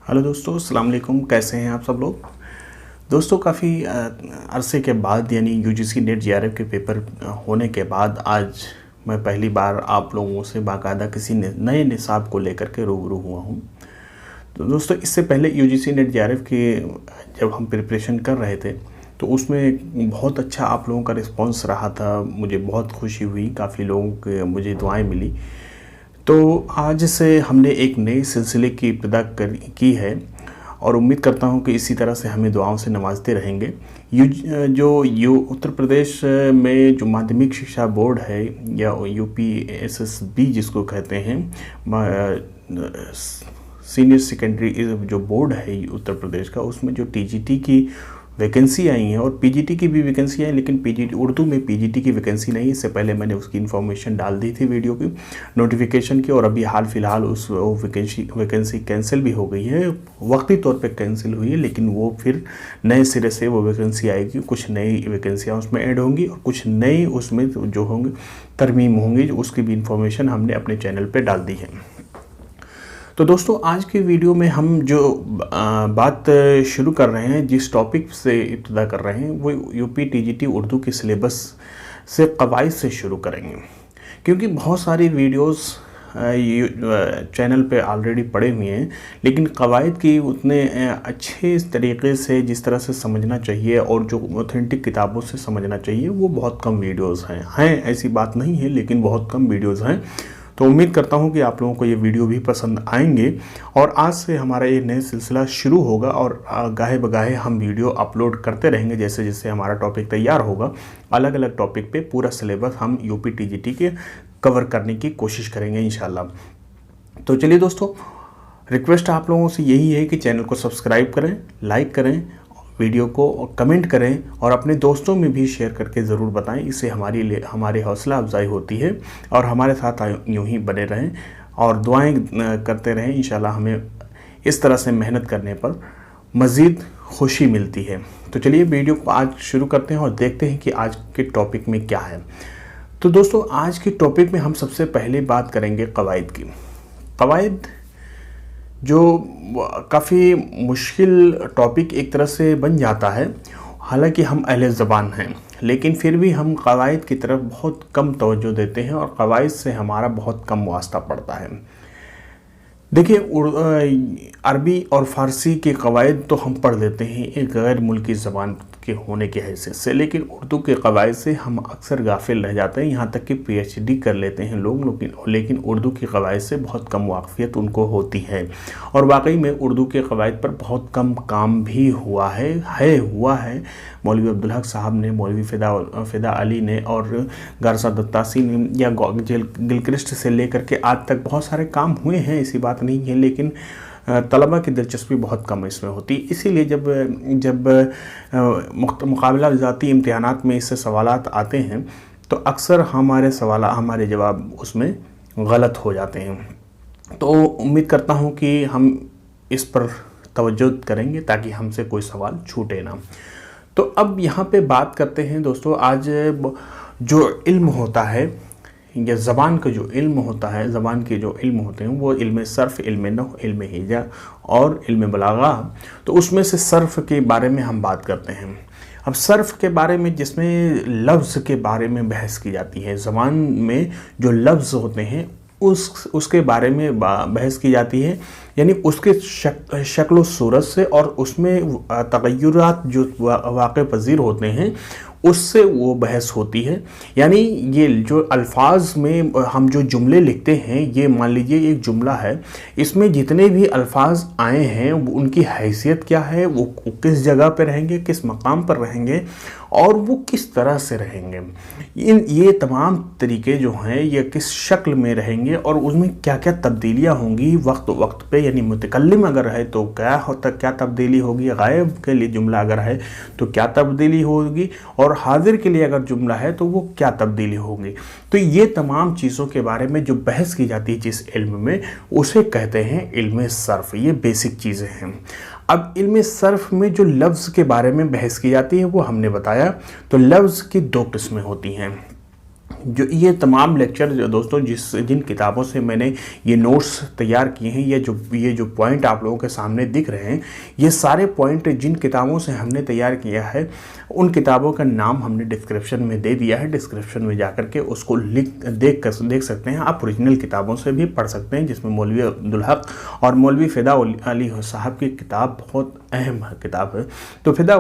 Hello दोस्तों, अस्सलाम वालेकुम। कैसे हैं आप सब लोग। दोस्तों, काफ़ी अरसे के बाद यानी यूजीसी नेट जेआरएफ के पेपर होने के बाद आज मैं पहली बार आप लोगों से बाकायदा किसी नए निसाब को लेकर के रूबरू हुआ हूं। तो दोस्तों, इससे पहले यूजीसी नेट जेआरएफ की जब हम प्रिपरेशन कर रहे थे तो उसमें बहुत अच्छा आप लोगों का रिस्पांस रहा था। मुझे बहुत खुशी हुई, काफ़ी लोगों के मुझे दुआएं मिली। तो आज से हमने एक नए सिलसिले की इब्तिदा की है और उम्मीद करता हूं कि इसी तरह से हमें दुआओं से नवाजते रहेंगे। उत्तर प्रदेश में जो माध्यमिक शिक्षा बोर्ड है या यूपीएसएसबी जिसको कहते हैं, सीनियर सेकेंडरी जो बोर्ड है उत्तर प्रदेश का, उसमें जो टीजीटी की वैकेंसी आई हैं और पीजीटी की भी वैकेंसी आई, लेकिन पीजीटी उर्दू में पीजीटी की वैकेंसी नहीं। इससे पहले मैंने उसकी इन्फॉर्मेशन डाल दी थी वीडियो की नोटिफिकेशन की, और अभी हाल फिलहाल उस वैकेंसी कैंसिल भी हो गई है। वक्ती तौर पे कैंसिल हुई है, लेकिन वो फिर नए सिरे से वो वैकेंसी आएगी। कुछ नई वैकेंसियाँ उसमें ऐड होंगी और कुछ नए उसमें जो होंगे तरमीम होंगी, उसकी भी इंफॉर्मेशन हमने अपने चैनल पर डाल दी है। तो दोस्तों, आज की वीडियो में हम जो बात शुरू कर रहे हैं, जिस टॉपिक से इब्तिदा कर रहे हैं, वो यूपी टीजीटी उर्दू के सिलेबस से कवायद से शुरू करेंगे। क्योंकि बहुत सारी वीडियोस चैनल पे ऑलरेडी पड़े हुए हैं, लेकिन कवायद की उतने अच्छे तरीके से जिस तरह से समझना चाहिए और जो ऑथेंटिक किताबों से समझना चाहिए, वो बहुत कम वीडियोज़ हैं। ऐसी बात नहीं है, लेकिन बहुत कम वीडियोज़ हैं। तो उम्मीद करता हूं कि आप लोगों को ये वीडियो भी पसंद आएंगे और आज से हमारा ये नया सिलसिला शुरू होगा और गाहे बगाहे हम वीडियो अपलोड करते रहेंगे। जैसे जैसे हमारा टॉपिक तैयार होगा, अलग अलग टॉपिक पे पूरा सिलेबस हम यूपी टीजीटी के कवर करने की कोशिश करेंगे इंशाल्लाह। तो चलिए दोस्तों, रिक्वेस्ट आप लोगों से यही है कि चैनल को सब्सक्राइब करें, लाइक करें, वीडियो को कमेंट करें और अपने दोस्तों में भी शेयर करके ज़रूर बताएं। इससे हमारी हौसला अफजाई होती है और हमारे साथ यूं ही बने रहें और दुआएं करते रहें। इंशाल्लाह हमें इस तरह से मेहनत करने पर मज़ीद खुशी मिलती है। तो चलिए वीडियो को आज शुरू करते हैं और देखते हैं कि आज के टॉपिक में क्या है। तो दोस्तों, आज के टॉपिक में हम सबसे पहले बात करेंगे कवायद की। कवायद जो काफ़ी मुश्किल टॉपिक एक तरह से बन जाता है। हालांकि हम अहले ज़बान हैं, लेकिन फिर भी हम कवायद की तरफ बहुत कम तवज्जो देते हैं और कवायद से हमारा बहुत कम वास्ता पड़ता है। देखिए, अरबी और फ़ारसी के कवायद तो हम पढ़ लेते हैं एक गैर मुल्की ज़बान के होने की हैसियत से, लेकिन उर्दू के कवायद से हम अक्सर गाफिल रह जाते हैं। यहाँ तक कि पीएचडी कर लेते हैं लोग, लेकिन उर्दू के कवायद से बहुत कम वाक़फ़ियत उनको होती है। और वाकई में उर्दू के कवायद पर बहुत कम काम भी हुआ है। मौलवी अब्दुल हक साहब ने, मौलवी फ़िदा अली ने और गारसा दत्तासी ने या गिलक्रिस्ट से लेकर के आज तक बहुत सारे काम हुए हैं, ऐसी बात नहीं है, लेकिन तलबा की दिलचस्पी बहुत कम इसमें होती। इसीलिए जब मुकाबला ज़ाती इम्तिहानात में इससे सवालात आते हैं तो अक्सर हमारे जवाब उसमें गलत हो जाते हैं। तो उम्मीद करता हूं कि हम इस पर तवज्जो करेंगे ताकि हमसे कोई सवाल छूटे ना। तो अब यहाँ पे बात करते हैं दोस्तों, आज जो इल्म होता है या ज़बान का जो इल्म होता है, ज़बान के जो इल्म होते हैं, वो इल्म सर्फ़, इल्म नहव, इल्म हिजा और इल्म बलागा। तो उसमें से सर्फ़ के बारे में हम बात करते हैं। अब सर्फ़ के बारे में, जिसमें लफ्ज़ के बारे में बहस की जाती है, ज़बान में जो लफ्ज़ होते हैं उसके बारे में बहस की जाती है, यानी उसके शक्ल सूरत से और उसमें तग़य्युरात जो वाक़े पज़ीर होते हैं उससे वो बहस होती है। यानी ये जो अल्फाज में हम जो जुमले लिखते हैं, ये मान लीजिए एक जुमला है, इसमें जितने भी अल्फाज आए हैं उनकी हैसियत क्या है, वो किस जगह पर रहेंगे, किस मकाम पर रहेंगे और वो किस तरह से रहेंगे, ये तमाम तरीके जो हैं ये किस शक्ल में रहेंगे और उसमें क्या क्या तब्दीलियाँ होंगी वक्त पे। यानी मुतकल्लिम अगर है तो क्या तब्दीली होगी, गायब के लिए जुमला अगर है तो क्या तब्दीली होगी, और हाजिर के लिए अगर जुमला है तो वो क्या तब्दीली होगी। तो ये तमाम चीज़ों के बारे में जो बहस की जाती है जिस इल्म में, उसे कहते हैं इल्म सर्फ़। ये बेसिक चीज़ें हैं। अब इल्म सर्फ़ में जो लफ्ज़ के बारे में बहस की जाती है वो हमने बताया। तो लफ्ज़ की दो किस्में होती हैं। जो ये तमाम लेक्चर जो दोस्तों जिन किताबों से मैंने ये नोट्स तैयार किए हैं, ये जो पॉइंट आप लोगों के सामने दिख रहे हैं, ये सारे पॉइंट जिन किताबों से हमने तैयार किया है उन किताबों का नाम हमने डिस्क्रिप्शन में दे दिया है। डिस्क्रिप्शन में जाकर के उसको देख सकते हैं। आप ओरिजिनल किताबों से भी पढ़ सकते हैं, जिसमें मौलवी अब्दुल हक और मौलवी फ़िदा अली साहब की किताब बहुत अहम किताब है। तो फ़िदा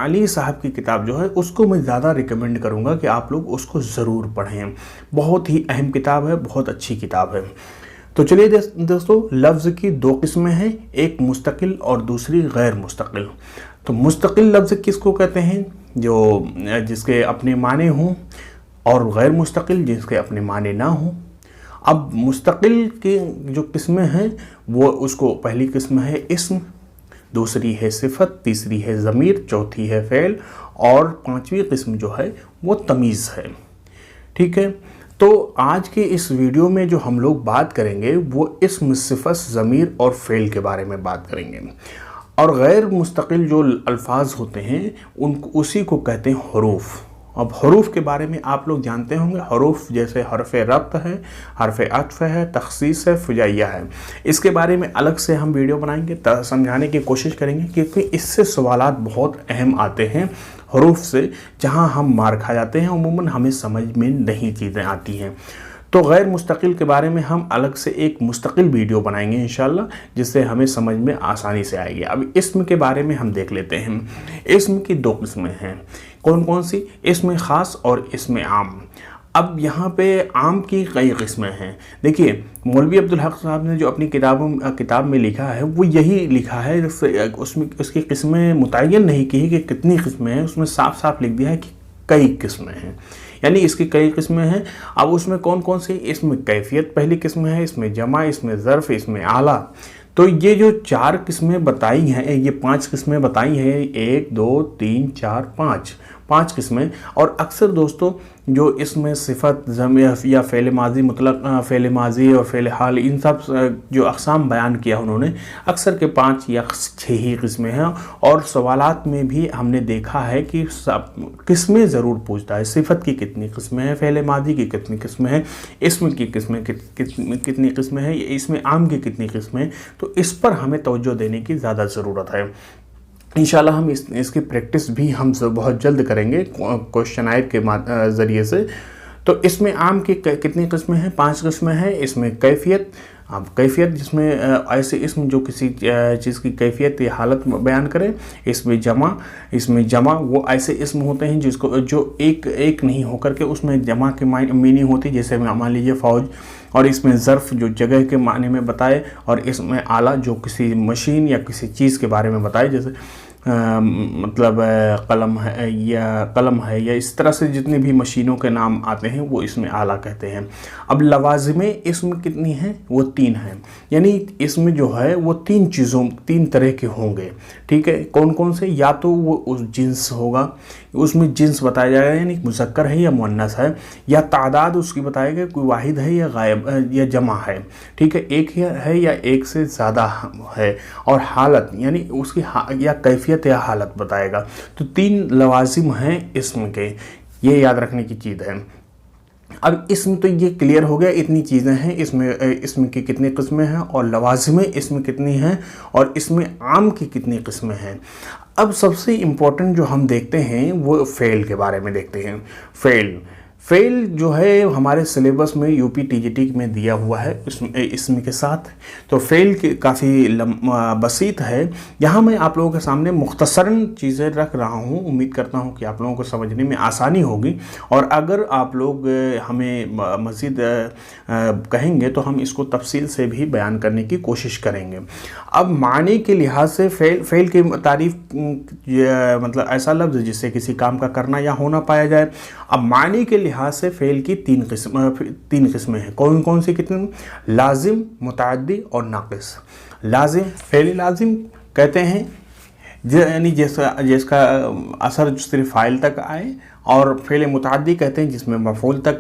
अली साहब की किताब जो है उसको मैं ज़्यादा रिकमेंड करूँगा कि आप लोग उसको ज़रूर पढ़ें। बहुत ही अहम किताब है, बहुत अच्छी किताब है। तो चलिए दोस्तों, लफ्ज़ की दो किस्में हैं, एक मुस्तकिल और दूसरी गैर मुस्तकिल। तो मुस्तकिल लफ्ज़ किसको कहते हैं? जो जिसके अपने माने हों, और गैर मुस्तकिल जिसके अपने माने ना हों। अब मुस्तकिल की जो किस्में हैं वो उसको पहली किस्म है इस्म, दूसरी है सिफत, तीसरी है ज़मीर, चौथी है फ़ेल और पांचवी किस्म जो है वो तमीज़ है। ठीक है, तो आज के इस वीडियो में जो हम लोग बात करेंगे वो इस्म, सिफत, ज़मीर और फ़ेल के बारे में बात करेंगे। और गैर मुस्तकिल जो अल्फाज होते हैं उनको उसी को कहते हैं हरूफ। अब हरूफ के बारे में आप लोग जानते होंगे, हरूफ जैसे हरफ रब्त है, हरफ अत्फ है, तखसीस है, फुजाइया है। इसके बारे में अलग से हम वीडियो बनाएंगे, समझाने की कोशिश करेंगे, क्योंकि इससे सवालात बहुत अहम आते हैं हरूफ से, जहां हम मार खा जाते हैं, अमूमन हमें समझ में नहीं चीज़ें आती हैं। तो गैर मुस्तकिल के बारे में हम अलग से एक मुस्तकिल वीडियो बनाएंगे इंशाल्लाह, जिससे हमें समझ में आसानी से आएगी। अब इस्म के बारे में हम देख लेते हैं। इस्म की दो किस्में हैं, कौन कौन सी? इस्म ख़ास और इस्म आम। अब यहाँ पे आम की कई किस्में हैं। देखिए, मौलवी अब्दुल हक साहब ने जो अपनी किताब में लिखा है वो यही लिखा है, उसमें उसकी किस्में मुतय्यन नहीं की है कि कितनी किस्में हैं, उसमें साफ साफ लिख दिया है कि कई किस्में हैं, यानी इसकी कई किस्में हैं। अब उसमें कौन कौन सी? इसमें कैफियत पहली किस्म है, इसमें जमा, इसमें ज़र्फ़, इसमें आला। तो ये जो चार किस्में बताई हैं, ये पांच किस्में बताई हैं, 1 2 3 4 5 किस्में। और अक्सर दोस्तों जो इसमें सिफत, ज़मीर या फ़ेल माजी, मुतलक फ़ेल माजी और फ़ेल हाल, इन सब जो अक़साम बयान किया उन्होंने, अक्सर के 5 या 6 ही किस्में हैं। और सवालात में भी हमने देखा है कि सब किस्में ज़रूर पूछता है, सिफत की कितनी किस्में हैं, फ़ेल माजी की कितनी किस्में हैं, इसम की किस्में कितनी किस्में हैं, इसमें आम की कितनी किस्में हैं। तो इस पर हमें तवज्जो देने की ज़्यादा ज़रूरत है। इंशाल्लाह हम इसकी प्रैक्टिस भी हम बहुत जल्द करेंगे क्वेश्चन आयर के ज़रिए से। तो इसमें आम की कितनी किस्में हैं? 5 किस्में हैं। इसमें कैफियत, अब कैफियत जिसमें ऐसे इसमें जो किसी चीज़ की कैफियत या हालत बयान करें। इसमें जमा वो ऐसे इसम होते हैं जिसको जो एक नहीं होकर के उसमें जमा के मीनिंग होती है, जैसे मान लीजिए फ़ौज। और इसमें ज़र्फ़ जो जगह के माने में बताए, और इसमें आला जो किसी मशीन या किसी चीज़ के बारे में बताए, जैसे मतलब कलम है या इस तरह से जितनी भी मशीनों के नाम आते हैं वो इसमें आला कहते हैं। अब लवाज़िमें इसमें कितनी हैं? वो 3 हैं, यानी इसमें जो है वो 3 तरह के होंगे। ठीक है, कौन कौन से? या तो वो उस जिन्स होगा, उसमें जिन्स बताया जाएगा, यानी मुज़क्कर है या मुअन्नस है, या तादाद उसकी बताएगा, कोई वाहिद है या गायब या जमा है। ठीक है, एक है या एक से ज़्यादा है। और हालत यानी उसकी या कैफियत या हालत बताएगा। तो 3 लवाजिम हैं इसम के, ये याद रखने की चीज़ है। अब इसमें तो ये क्लियर हो गया, इतनी चीज़ें हैं इसमें की कितनी किस्में हैं, और लवाजिमें इसमें कितनी हैं, और इसमें आम की कितनी किस्में हैं। अब सबसे इम्पोर्टेंट जो हम देखते हैं वो फ़ेल के बारे में देखते हैं। फ़ेल जो है हमारे सिलेबस में यूपी टीजीटी में दिया हुआ है इसमें के साथ। तो फ़ेल काफ़ी बसीत है। यहाँ मैं आप लोगों के सामने मुख्तसरन चीज़ें रख रहा हूँ, उम्मीद करता हूँ कि आप लोगों को समझने में आसानी होगी। और अगर आप लोग हमें मज़ीद कहेंगे तो हम इसको तफसील से भी बयान करने की कोशिश करेंगे। अब मानी के लिहाज से फ़ेल की तारीफ़ मतलब ऐसा लफ्ज़ जिससे किसी काम का करना या होना पाया जाए। अब मानी के लिहाज से फ़ेल की 3 किस्में हैं। कौन कौन सी कितनी? लाजिम, मुतअद्दी और नाक़िस। लाजिम, फ़ेल लाजिम कहते हैं यानी जिसका असर सिर्फ फ़ाइल तक आए और फ़ेल मुतअद्दी कहते हैं जिसमें मफ़ऊल तक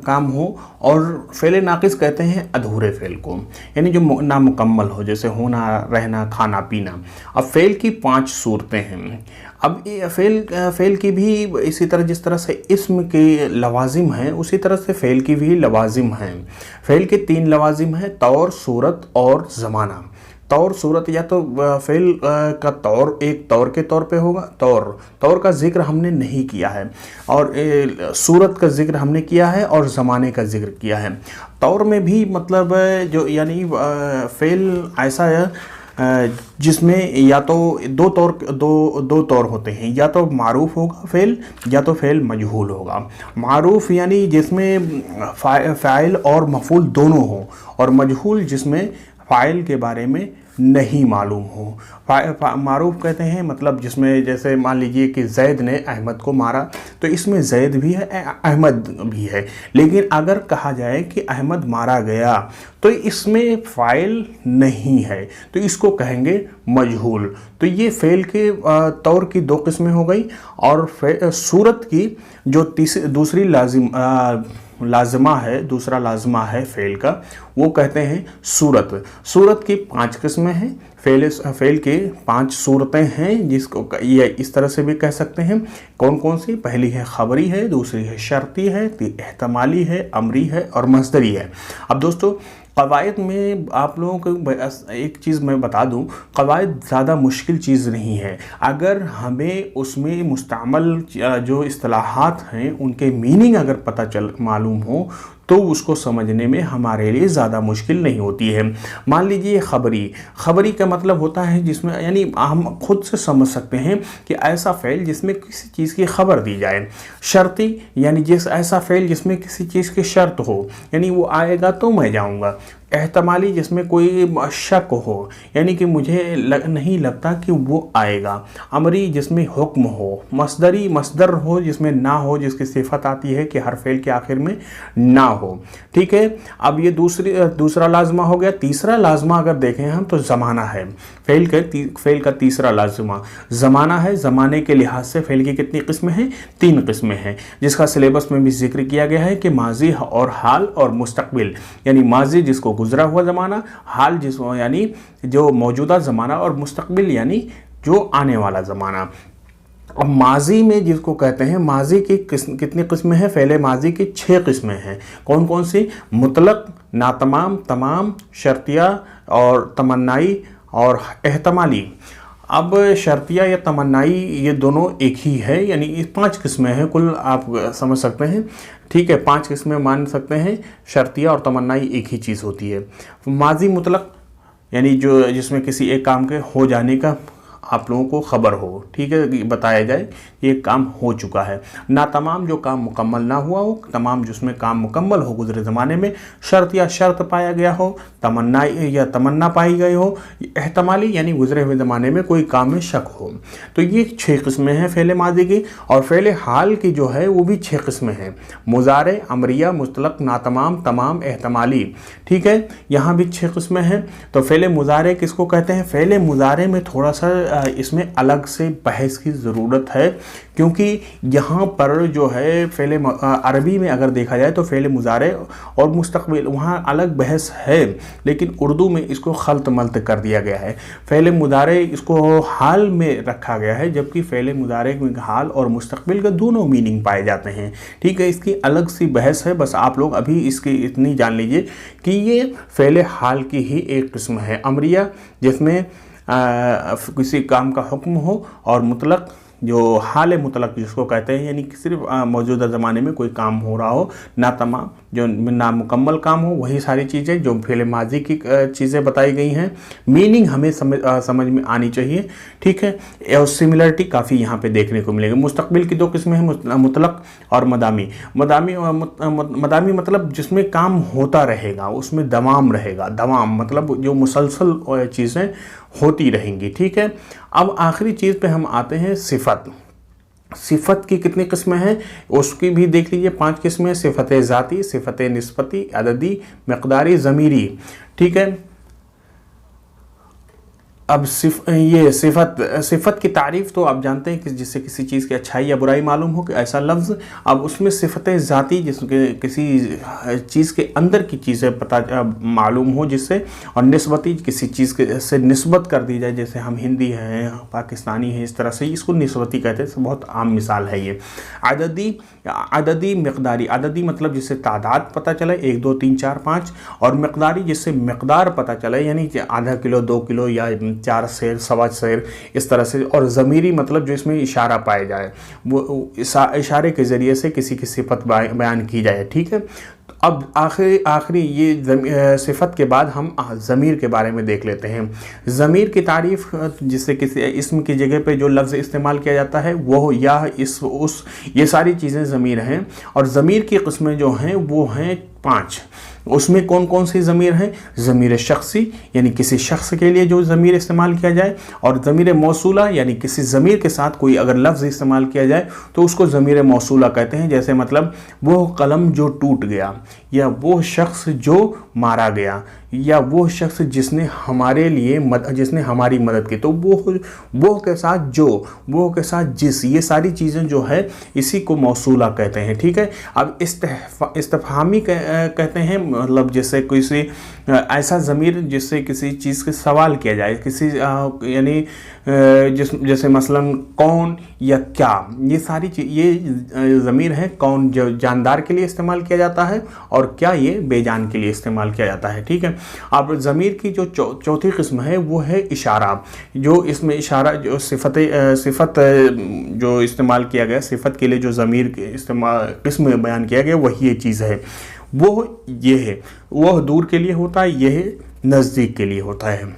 काम हो, और फ़ेल नाक़िस कहते हैं अधूरे फ़ेल को, यानी जो नामुकम्मल हो, जैसे होना, रहना, खाना, पीना। अब फ़ेल की 5 सूरतें हैं। अब ये फ़ेल की भी इसी तरह, जिस तरह से इस्म के लवाजिम हैं उसी तरह से फ़ेल की भी लवाजिम हैं। फ़ेल के 3 लवाजिम हैं, तौर, सूरत और ज़माना। तौर, सूरत, या तो फ़ेल का तौर एक तौर के तौर पे होगा, तौर का ज़िक्र हमने नहीं किया है, और सूरत का ज़िक्र हमने किया है, और ज़माने का ज़िक्र किया है। तौर में भी मतलब जो यानी फ़ेल ऐसा है जिसमें या तो दो तौर होते हैं, या तो मारूफ होगा फ़ेल, या तो फ़ेल मजहूल होगा। मारूफ यानी जिसमें फ़ाइल और मफ़ऊल दोनों हो, और मजहूल जिसमें फ़ाइल के बारे में नहीं मालूम हो। मारूफ कहते हैं मतलब जिसमें, जैसे मान लीजिए कि ज़ैद ने अहमद को मारा, तो इसमें ज़ैद भी है, अहमद भी है। लेकिन अगर कहा जाए कि अहमद मारा गया, तो इसमें फ़ाइल नहीं है, तो इसको कहेंगे मजहूल। तो ये फ़ेल के तौर की 2 किस्में हो गई। और सूरत की जो दूसरी लाज़िमा है, दूसरा लाज़िमा है फ़ेल का, वो कहते हैं सूरत। सूरत की 5 किस्में हैं। फ़ेल के 5 सूरतें हैं, जिसको ये इस तरह से भी कह सकते हैं। कौन कौन सी? पहली है ख़बरी है, दूसरी है शर्ती है, एहतमाली है, अमरी है, और मस्दरी है। अब दोस्तों, क़वायद में आप लोगों को एक चीज़ मैं बता दूं, क़वायद ज़्यादा मुश्किल चीज़ नहीं है। अगर हमें उसमें मुस्तअमल जो इस्तिलाहात हैं उनके मीनिंग अगर मालूम हो, तो उसको समझने में हमारे लिए ज़्यादा मुश्किल नहीं होती है। मान लीजिए खबरी का मतलब होता है जिसमें, यानी हम खुद से समझ सकते हैं कि ऐसा फ़ेल जिसमें किसी चीज़ की खबर दी जाए। शर्ती यानी ऐसा फ़ेल जिसमें किसी चीज़ की शर्त हो, यानी वो आएगा तो मैं जाऊँगा। एहतमाली जिसमें कोई शक हो, यानी कि मुझे नहीं लगता कि वो आएगा। अमरी जिसमें हुक्म हो। मस्दर हो जिसमें ना हो, जिसकी सिफत आती है कि हर फ़ेल के आखिर में ना हो। ठीक है, अब ये दूसरा लाज़िमा हो गया। तीसरा लाज़िमा अगर देखें हम तो ज़माना है। फ़ेल का तीसरा लाज़िमा ज़माना है। ज़माने के लिहाज से फ़ेल की कितनी किस्में हैं? 3 किस्में हैं, जिसका सिलेबस में भी जिक्र किया गया है कि माजी और हाल और मुस्तक़बिल, यानी माजी जिसको गुजरा हुआ ज़माना, हाल जिसको यानी जो मौजूदा ज़माना, और मुस्तक़बिल यानी जो आने वाला ज़माना। अब माजी में जिसको कहते हैं, माजी की कितनी किस्में हैं? फ़ेल माजी की 6 किस्में हैं। कौन कौन सी? मुतलक, नातमाम, तमाम, शर्तिया और तमन्नाई और एहतमाली। अब शर्तिया या तमन्नाई ये दोनों एक ही है, यानी ये 5 किस्में हैं कुल, आप समझ सकते हैं। ठीक है, 5 किस्में मान सकते हैं। शर्तिया और तमन्नाई एक ही चीज़ होती है। माजी मुतलक यानी जो जिसमें किसी एक काम के हो जाने का आप लोगों को खबर हो, ठीक है, बताया जाए ये काम हो चुका है। ना तमाम जो काम मुकम्मल ना हुआ हो, तमाम जिसमें काम मुकम्मल हो गुजरे ज़माने में। शर्त या शर्त पाया गया हो, तमन्ना या तमन्ना पाई गई हो। एहतमाली यानी गुजरे हुए ज़माने में कोई काम में शक हो। तो ये 6 किस्में हैं फ़ेल मादी की। और फ़ेल हाल की जो है वो भी 6 किस्में हैं। मुज़ारे, अमरिया, मुतलक, नातमाम, तमाम, एहतमाली। ठीक है, यहाँ भी 6 किस्में हैं। तो फ़ेल मुज़ारे किसको कहते हैं? फ़ेल मुज़ारे में थोड़ा सा इसमें अलग से बहस की ज़रूरत है, क्योंकि यहाँ पर जो है फ़ेल अरबी में अगर देखा जाए तो फ़ेल मुज़ारे और मुस्तक़बिल वहाँ अलग बहस है, लेकिन उर्दू में इसको खल्त मल्त कर दिया गया है। फ़ेल मुज़ारे इसको हाल में रखा गया है, जबकि फ़ेल मुज़ारे में हाल और मुस्तक़बिल का दोनों मीनिंग पाए जाते हैं। ठीक है, इसकी अलग सी बहस है, बस आप लोग अभी इसकी इतनी जान लीजिए कि ये फ़ेल हाल की ही एक किस्म है। अमरिया जिसमें किसी काम का हुक्म हो, और मुतलक जो हाल मुतलक जिसको कहते हैं, यानी कि सिर्फ मौजूदा ज़माने में कोई काम हो रहा हो। ना तमाम जो नामुकम्मल काम हो, वही सारी चीज़ें जो फ़ेल माजी की चीज़ें बताई गई हैं। मीनिंग हमें समझ में आनी चाहिए। ठीक है, और सिमिलरिटी काफ़ी यहाँ पे देखने को मिलेगी। मुस्तक़बिल की 2 किस्में हैं, मुतलक और मदामी। मदामी मतलब जिसमें काम होता रहेगा, उसमें दवाम रहेगा। दवाम मतलब जो मुसलसल चीज़ें होती रहेंगी। ठीक है, अब आखिरी चीज़ पे हम आते हैं, सिफत की कितनी किस्में हैं उसकी भी देख लीजिए। 5 किस्में हैं। सिफत ज़ाती, सिफत निस्बती, अददी, मक़दारी, ज़मीरी। ठीक है, अब ये सिफत की तारीफ़ तो आप जानते हैं कि जिससे किसी चीज़ की अच्छाई या बुराई मालूम हो, कि ऐसा लफ्ज़। अब उसमें सिफत ज़ाती जिसके किसी चीज़ के अंदर की चीज़ें पता मालूम हो जिससे, और निस्बती किसी चीज़ के से निस्बत कर दी जाए, जैसे हम हिंदी हैं, पाकिस्तानी हैं, इस तरह से इसको निस्बती कहते हैं। बहुत आम मिसाल है ये। अददी मिक़दारी, अददी मतलब जिससे तादाद पता चले 1 2 3 4 5, और मिक़दारी जिससे मिक़दार पता चले, यानी कि आधा किलो 2 किलो या 4 सेर 1.25 सेर, इस तरह से। और ज़मीरी मतलब जो इसमें इशारा पाया जाए, वो इशारे के ज़रिए से किसी की सिफत बयान की जाए, ठीक है। तो अब आखिरी ये सिफत के बाद हम ज़मीर के बारे में देख लेते हैं। ज़मीर की तारीफ़ जिससे किसी इसम की जगह पे जो लफ्ज़ इस्तेमाल किया जाता है वो या इस उस, ये सारी चीज़ें ज़मीर हैं। और ज़मीर की किस्में जो हैं वो हैं 5। उसमें कौन कौन सी ज़मीर हैं? ज़मीर शख्सी, यानी किसी शख्स के लिए जो ज़मीर इस्तेमाल किया जाए, और ज़मीर मौसूला, यानी किसी ज़मीर के साथ कोई अगर लफ्ज़ इस्तेमाल किया जाए तो उसको ज़मीर मौसूला कहते हैं। जैसे मतलब वो कलम जो टूट गया, या वो शख्स जो मारा गया, या वो शख्स जिसने हमारे लिए जिसने हमारी मदद की। तो वो के साथ जो, वो के साथ जिस, ये सारी चीज़ें जो है इसी को मौसूला कहते हैं, ठीक है। अब इस्तिफ़हामी कहते हैं, मतलब जैसे किसी ऐसा ज़मीर जिससे किसी चीज़ के सवाल किया जाए, किसी यानी जैसे मसलन कौन या क्या, ये सारी ये ज़मीर है। कौन जो जानदार के लिए इस्तेमाल किया जाता है, और क्या ये बेजान के लिए इस्तेमाल किया जाता है, ठीक है। अब ज़मीर की जो चौथी किस्म है वो है इशारा। जो इसमें इशारा जो सिफत जो इस्तेमाल किया गया, सिफत के लिए जो ज़मीर के इस्तेमाल किस्म बयान किया गया, वही ये चीज़ है। वो ये है, वह दूर के लिए होता है, यह नज़दीक के लिए होता है।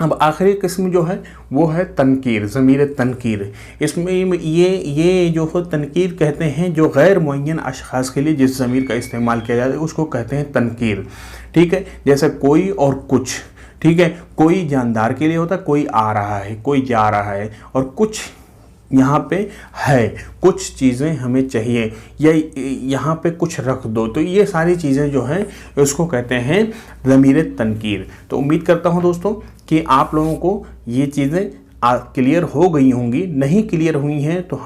अब आखिरी किस्म जो है वो है तनकीर, ज़मीर तनकीर। इसमें ये जो है तनकीर कहते हैं, जो गैर मुअय्यन अशख़ास के लिए जिस ज़मीर का इस्तेमाल किया जाता है उसको कहते हैं तनकीर, ठीक है। जैसे कोई और कुछ, ठीक है। कोई जानदार के लिए होता है, कोई आ रहा है, कोई जा रहा है, और कुछ यहाँ पे है, कुछ चीज़ें हमें चाहिए, या यहाँ पे कुछ रख दो। तो ये सारी चीज़ें जो हैं उसको कहते हैं ज़मीर तनकीर। तो उम्मीद करता हूँ दोस्तों कि आप लोगों को ये चीज़ें क्लियर हो गई होंगी। नहीं क्लियर हुई हैं तो